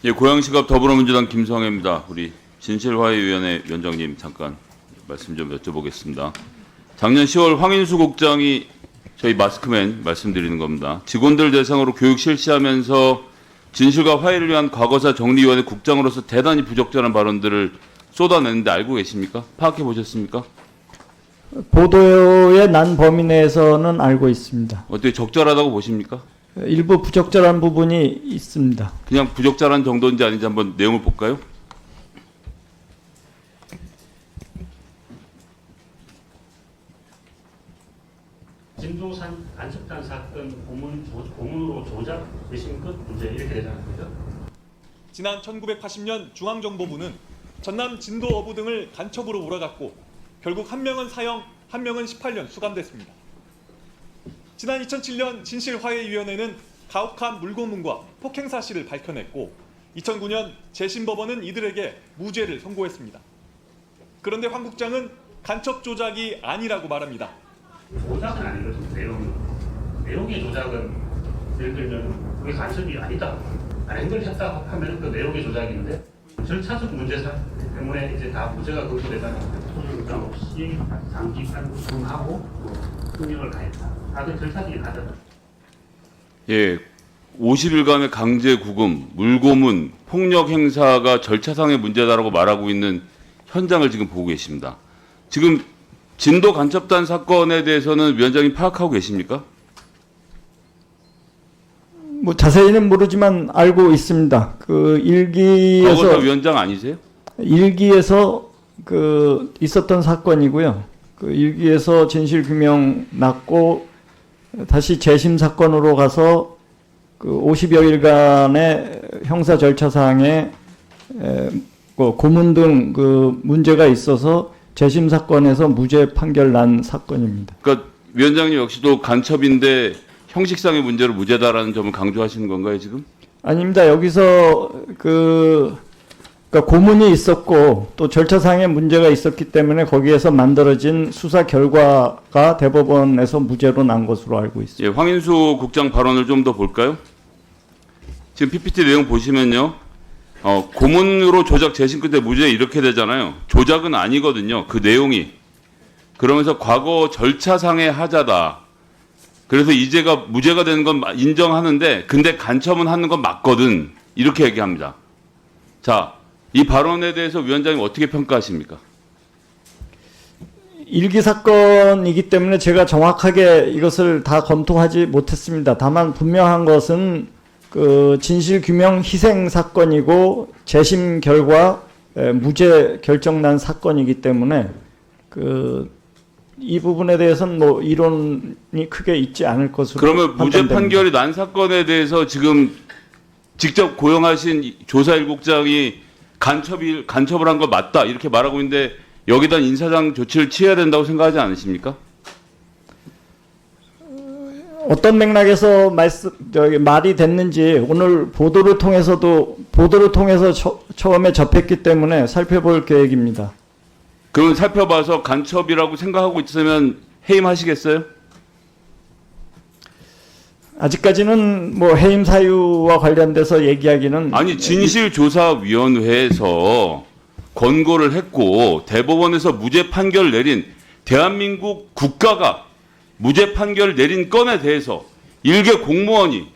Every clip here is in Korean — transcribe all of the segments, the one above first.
예, 고양시갑 더불어민주당 김성애입니다. 우리 진실화해위원회 위원장님 잠깐 말씀 좀 여쭤보겠습니다. 작년 10월 황인수 국장이 저희 마스크맨 말씀드리는 겁니다. 직원들 대상으로 교육 실시하면서 진실과 화해를 위한 과거사 정리위원회 국장으로서 대단히 부적절한 발언들을 쏟아냈는데 알고 계십니까? 파악해 보셨습니까? 보도에 난 범위 내에서는 알고 있습니다. 어떻게 적절하다고 보십니까? 일부 부적절한 부분이 있습니다. 그냥 부적절한 정도인지 아닌지 한번 내용을 볼까요? 진도산 안첩단 사건 고문으로 조작 외신 끝 문제 이렇게 되잖아요. 그죠? 지난 1980년 중앙정보부는 전남 진도 어부 등을 간첩으로 몰아갔고 결국 한 명은 사형, 한 명은 18년 수감됐습니다. 지난 2007년 진실화해위원회는 가혹한 물고문과 폭행 사실을 밝혀냈고 2009년 재심법원은 이들에게 무죄를 선고했습니다. 그런데 황 국장은 간첩 조작이 아니라고 말합니다. 조작은 아니거든요. 내용의 조작은 예를 들면 그게 간첩이 아니다. 아닌 걸 했다 하면 그 내용의 조작인데 절차적 문제 때문에 이제 다 무죄가 검토되잖아요. 소유장 없이 장기간 구성하고 흥행을 가했다. 다들 절차적인 하잖아요. 예, 50일간의 강제 구금, 물고문, 폭력 행사가 절차상의 문제다라고 말하고 있는 현장을 지금 보고 계십니다. 지금 진도 간첩단 사건에 대해서는 위원장님 파악하고 계십니까? 뭐 자세히는 모르지만 알고 있습니다. 그 과거사 일기에서 위원장 아니세요? 그 있었던 사건이고요. 그 일기에서 진실 규명 났고 다시 재심 사건으로 가서 그 50여일간의 형사 절차상에 고문 등 그 문제가 있어서 재심 사건에서 무죄 판결 난 사건입니다. 그러니까 위원장님 역시도 간첩인데 형식상의 문제로 무죄다라는 점을 강조하시는 건가요, 지금? 아닙니다. 여기서 그러니까 고문이 있었고 또 절차상의 문제가 있었기 때문에 거기에서 만들어진 수사 결과가 대법원에서 무죄로 난 것으로 알고 있습니다. 예, 황인수 국장 발언을 좀 더 볼까요? 지금 PPT 내용 보시면요. 고문으로 조작 재심 끝에 무죄 이렇게 되잖아요. 조작은 아니거든요. 그 내용이. 그러면서 과거 절차상의 하자다. 그래서 이제가 무죄가 되는 건 인정하는데 근데 간첩은 하는 건 맞거든. 이렇게 얘기합니다. 자, 이 발언에 대해서 위원장님 어떻게 평가하십니까? 일기 사건이기 때문에 제가 정확하게 이것을 다 검토하지 못했습니다. 다만 분명한 것은 그 진실 규명 희생 사건이고 재심 결과 무죄 결정난 사건이기 때문에 이 부분에 대해서는 뭐 이론이 크게 있지 않을 것으로 그러면 무죄 판단됩니다. 판결이 난 사건에 대해서 지금 직접 고용하신 조사 1국장이 간첩을 한 거 맞다 이렇게 말하고 있는데 여기다 인사상 조치를 취해야 된다고 생각하지 않으십니까? 어떤 맥락에서 말이 됐는지 오늘 보도를 통해서 처음에 접했기 때문에 살펴볼 계획입니다. 그러면 살펴봐서 간첩이라고 생각하고 있으면 해임하시겠어요? 아직까지는 뭐 해임 사유와 관련돼서 얘기하기는 아니 진실조사위원회에서 권고를 했고 대법원에서 무죄 판결을 내린 대한민국 국가가 무죄 판결을 내린 건에 대해서 일개 공무원이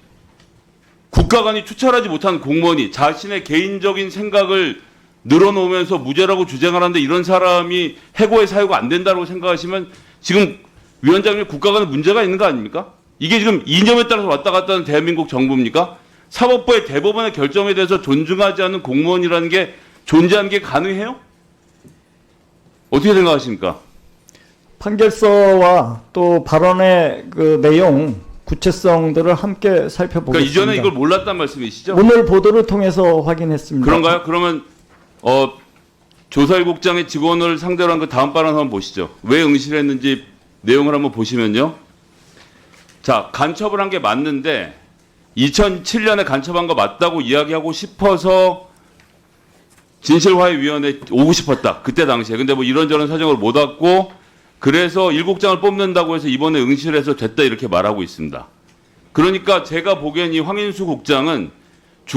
국가관이 추천하지 못한 공무원이 자신의 개인적인 생각을 늘어놓으면서 무죄라고 주장을 하는데 이런 사람이 해고의 사유가 안 된다고 생각하시면 지금 위원장님 국가관에 문제가 있는 거 아닙니까? 이게 지금 이념에 따라서 왔다 갔다 하는 대한민국 정부입니까? 사법부의 대법원의 결정에 대해서 존중하지 않는 공무원이라는 게 존재하는 게 가능해요? 어떻게 생각하십니까? 판결서와 또 발언의 그 내용, 구체성들을 함께 살펴보겠습니다. 그러니까 이전에 이걸 몰랐단 말씀이시죠? 오늘 보도를 통해서 확인했습니다. 그런가요? 그러면 조사 1국장의 직원을 상대로 한 그 다음 발언 한번 보시죠. 왜 응실했는지 내용을 한번 보시면요. 자, 간첩을 한 게 맞는데 2007년에 간첩한 거 맞다고 이야기하고 싶어서 진실화해위원회 오고 싶었다. 그때 당시에. 근데 뭐 이런저런 사정을 못 왔고 그래서 1국장을 뽑는다고 해서 이번에 응실해서 됐다 이렇게 말하고 있습니다. 그러니까 제가 보기엔 이 황인수 국장은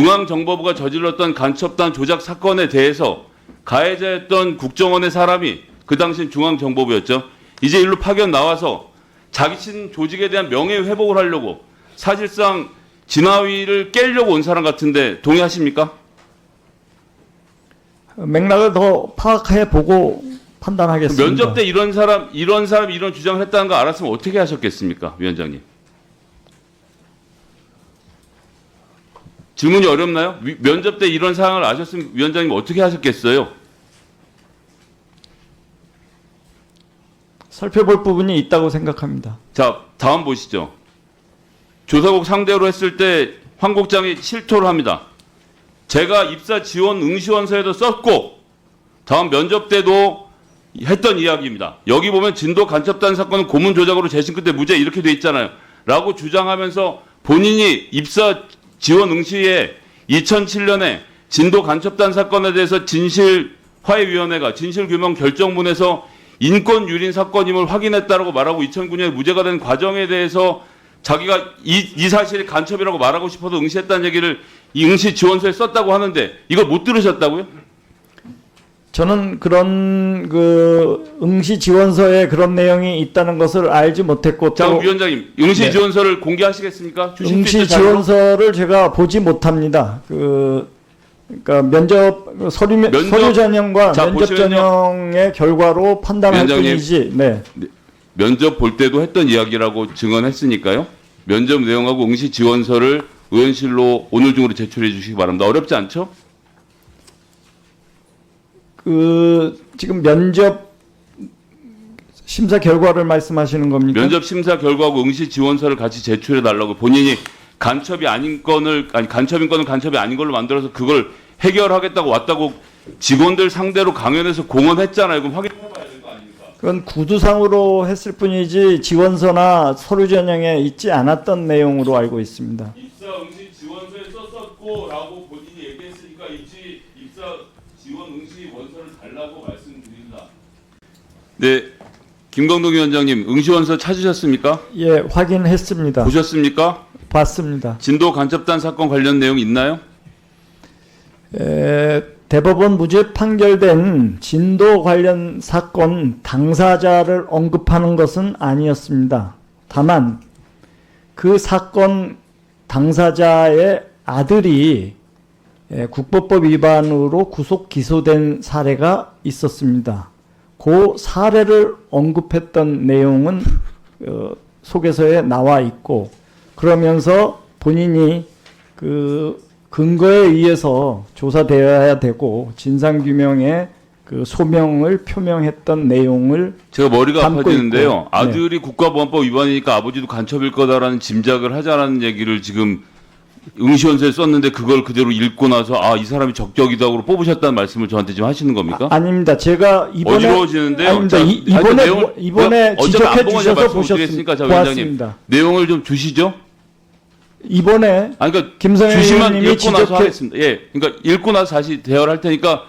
중앙정보부가 저질렀던 간첩단 조작 사건에 대해서 가해자였던 국정원의 사람이 그 당시 중앙정보부였죠. 이제 일로 파견 나와서 자기 친 조직에 대한 명예회복을 하려고 사실상 진화위를 깨려고 온 사람 같은데 동의하십니까? 맥락을 더 파악해 보고 판단하겠습니다. 면접 때 이런 사람이 이런 주장을 했다는 거 알았으면 어떻게 하셨겠습니까, 위원장님? 질문이 어렵나요? 면접 때 이런 사항을 아셨으면 위원장님 어떻게 하셨겠어요? 살펴볼 부분이 있다고 생각합니다. 자, 다음 보시죠. 조사국 상대로 했을 때 황 국장이 실토를 합니다. 제가 입사 지원 응시원서에도 썼고 다음 면접 때도 했던 이야기입니다. 여기 보면 진도 간첩단 사건은 고문 조작으로 재심 끝에 무죄 이렇게 돼 있잖아요. 라고 주장하면서 본인이 입사 지원 응시에 2007년에 진도 간첩단 사건에 대해서 진실화해위원회가 진실규명 결정문에서 인권 유린 사건임을 확인했다라고 말하고 2009년에 무죄가 된 과정에 대해서 자기가 이 사실이 간첩이라고 말하고 싶어서 응시했다는 얘기를 이 응시 지원서에 썼다고 하는데 이걸 못 들으셨다고요? 저는 그런 그 응시 지원서에 그런 내용이 있다는 것을 알지 못했고 자, 또 위원장님, 응시 네. 지원서를 공개하시겠습니까? 주실 수 응시 있는 자료로? 지원서를 제가 보지 못합니다. 그러니까 서류 전형과 자, 면접 보시면요. 전형의 결과로 판단할 위원장님. 뿐이지. 네. 면접 볼 때도 했던 이야기라고 증언했으니까요. 면접 내용하고 응시 지원서를 의원실로 오늘 중으로 제출해 주시기 바랍니다. 어렵지 않죠? 지금 면접 심사 결과를 말씀하시는 겁니까? 면접 심사 결과하고 응시 지원서를 같이 제출해 달라고 본인이 간첩이 아닌 건을 아니 간첩인 거는 간첩이 아닌 걸로 만들어서 그걸 해결하겠다고 왔다고 직원들 상대로 강연에서 공언했잖아요. 그럼 확인해봐야 될 거 아닙니까? 그건 구두상으로 했을 뿐이지 지원서나 서류 전형에 있지 않았던 내용으로 알고 있습니다. 입사 응시 지원서에 썼었고라고 본인이 얘기했으니까 입사 지원 응시 원서를 달라고 말씀드립니다. 네, 김광동 위원장님 응시원서 찾으셨습니까? 예, 확인했습니다. 보셨습니까? 봤습니다. 진도 간첩단 사건 관련 내용 있나요? 대법원 무죄 판결된 진도 관련 사건 당사자를 언급하는 것은 아니었습니다. 다만 그 사건 당사자의 아들이 국보법 위반으로 구속 기소된 사례가 있었습니다. 그 사례를 언급했던 내용은 소개서에 나와 있고 그러면서 본인이 그 근거에 의해서 조사되어야 되고 진상규명의 그 소명을 표명했던 내용을 제가 머리가 담고 아파지는데요. 있고, 아들이 국가보안법 위반이니까 아버지도 간첩일 거다라는 짐작을 하자라는 얘기를 지금 응시원서에 썼는데 그걸 그대로 읽고 나서 아, 이 사람이 적격이다고 뽑으셨다는 말씀을 저한테 지금 하시는 겁니까? 아닙니다. 제가 이번에 어지러워지는데요. 아닙니다. 자, 이번에 어차피 지적해 안 보고 주셔서 말씀드리겠으니까 자, 위원장님 보았습니다. 내용을 좀 주시죠. 이번에 아니 그러니까 김성현 주시면 의원님이 읽고 나서 지적해 하겠습니다. 예, 그러니까 읽고 나서 다시 대화를 할 테니까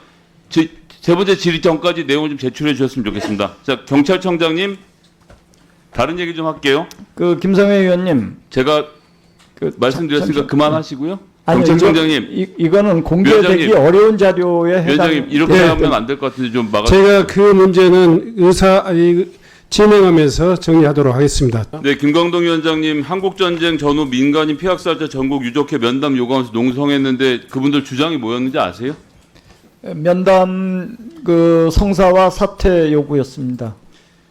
세 번째 질의 전까지 내용을 좀 제출해 주셨으면 좋겠습니다. 자, 경찰청장님 다른 얘기 좀 할게요. 그 김성현 의원님 제가 말씀드렸으니까 잠시- 그만하시고요. 아니요, 경찰청장님, 이거는 공개되기 위원장님, 어려운 자료에 해당. 위원장님 이렇게 예, 하면 안 될 것 같은데 좀 막아. 제가 그 문제는 진행하면서 정리하도록 하겠습니다. 네, 김광동 위원장님 한국전쟁 전후 민간인 피학살자 전국 유족회 면담 요구하면서 농성했는데 그분들 주장이 뭐였는지 아세요? 면담 그 성사와 사퇴 요구였습니다.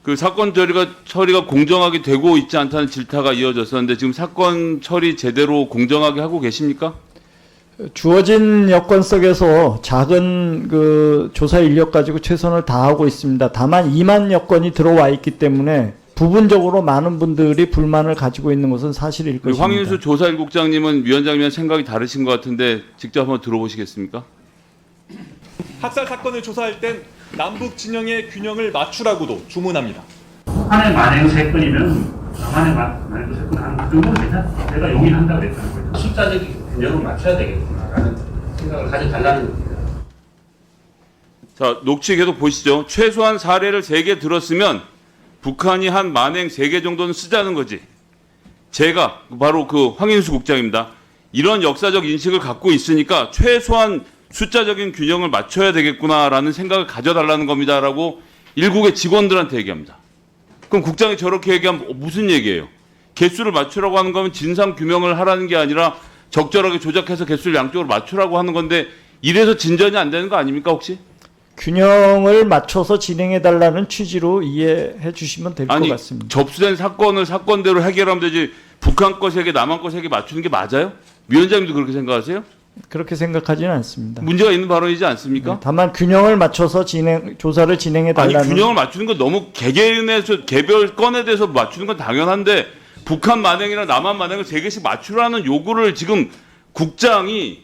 그 사건 처리가 공정하게 되고 있지 않다는 질타가 이어졌었는데 지금 사건 처리 제대로 공정하게 하고 계십니까? 주어진 여건 속에서 작은 그 조사 인력 가지고 최선을 다하고 있습니다. 다만 2만 여건이 들어와 있기 때문에 부분적으로 많은 분들이 불만을 가지고 있는 것은 사실일 것입니다. 황인수 조사일국장님은 위원장님이랑 생각이 다르신 것 같은데 직접 한번 들어보시겠습니까? 학살 사건을 조사할 땐 남북 진영의 균형을 맞추라고도 주문합니다. 북한의 만행 3건이면 남한의 만행도 3건 하는 그 정도는 괜찮다. 내가 용인한다 그랬다는 거예요. 숫자적인 균형을 맞춰야 되겠구나라는 생각을 가져달라는 겁니다. 자, 녹취 계속 보시죠. 최소한 사례를 3개 들었으면 북한이 한 만행 3개 정도는 쓰자는 거지. 제가 바로 그 황인수 국장입니다. 이런 역사적 인식을 갖고 있으니까 최소한 숫자적인 균형을 맞춰야 되겠구나라는 생각을 가져달라는 겁니다라고 일국의 직원들한테 얘기합니다. 그럼 국장이 저렇게 얘기하면 무슨 얘기예요? 개수를 맞추라고 하는 거면 진상 규명을 하라는 게 아니라 적절하게 조작해서 개수를 양쪽으로 맞추라고 하는 건데 이래서 진전이 안 되는 거 아닙니까 혹시? 균형을 맞춰서 진행해달라는 취지로 이해해 주시면 될 것 아니 같습니다. 접수된 사건을 사건대로 해결하면 되지 북한 거 3개 남한 거 3개 맞추는 게 맞아요? 위원장님도 그렇게 생각하세요? 그렇게 생각하지는 않습니다. 문제가 있는 발언이지 않습니까? 다만 균형을 맞춰서 조사를 진행해달라는. 아니 균형을 맞추는 건 너무 개개인에서 개별 건에 대해서 맞추는 건 당연한데 북한 만행이나 남한 만행을 3개씩 맞추라는 요구를 지금 국장이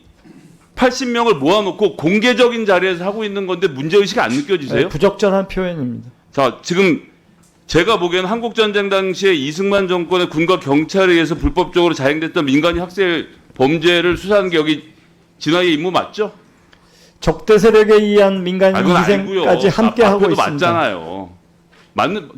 80명을 모아놓고 공개적인 자리에서 하고 있는 건데 문제의식이 안 느껴지세요? 네, 부적절한 표현입니다. 자, 지금 제가 보기에는 한국전쟁 당시에 이승만 정권의 군과 경찰에 의해서 불법적으로 자행됐던 민간인 학살 범죄를 수사하는 게 여기 진화의 임무 맞죠? 적대 세력에 의한 민간인 그건 희생까지 알고요. 함께 하고 앞에도 있습니다. 맞잖아요. 맞는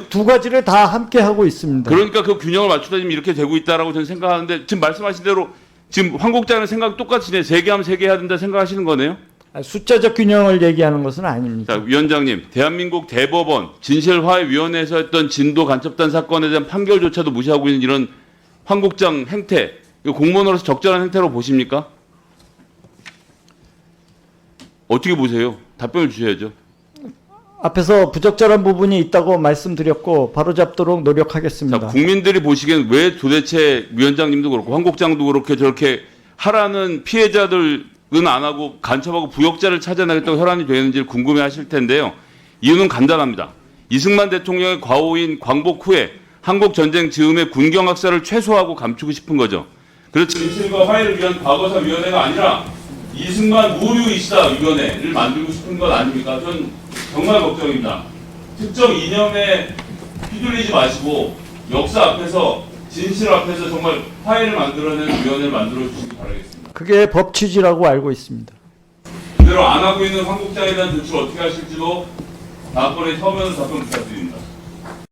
두 가지를 다 함께 하고 있습니다. 그러니까 그 균형을 맞추다 지금 이렇게 되고 있다라고 저는 생각하는데 지금 말씀하신 대로 지금 황 국장의 생각 똑같이네. 3개 하면 3개 해야 된다 생각하시는 거네요. 숫자적 균형을 얘기하는 것은 아닙니다. 자, 위원장님, 대한민국 대법원 진실화해위원회에서 했던 진도 간첩단 사건에 대한 판결조차도 무시하고 있는 이런 황 국장 행태, 이거 공무원으로서 적절한 행태로 보십니까? 어떻게 보세요? 답변을 주셔야죠. 앞에서 부적절한 부분이 있다고 말씀드렸고 바로잡도록 노력하겠습니다. 자, 국민들이 보시기엔 왜 도대체 위원장님도 그렇고 황 국장도 그렇게 저렇게 하라는 피해자들은 안 하고 간첩하고 부역자를 찾아내겠다고 혈안이 되는지를 궁금해하실 텐데요. 이유는 간단합니다. 이승만 대통령의 과오인 광복 후에 한국 전쟁 즈음의 군경학살을 최소화하고 감추고 싶은 거죠. 그래서 진실과 화해를 위한 과거사 위원회가 아니라 이승만 오류 이시다 위원회를 만들고 싶은 건 아닙니까? 전 정말 걱정입니다. 특정 이념에 휘둘리지 마시고 역사 앞에서 진실 앞에서 정말 화해를 만들어내는 위원회를 만들어 주시기 바라겠습니다. 그게 법 취지라고 알고 있습니다. 그대로 안 하고 있는 황 국장에 대한 조치를 어떻게 하실지도 다음번에 서면 답변 부탁드립니다.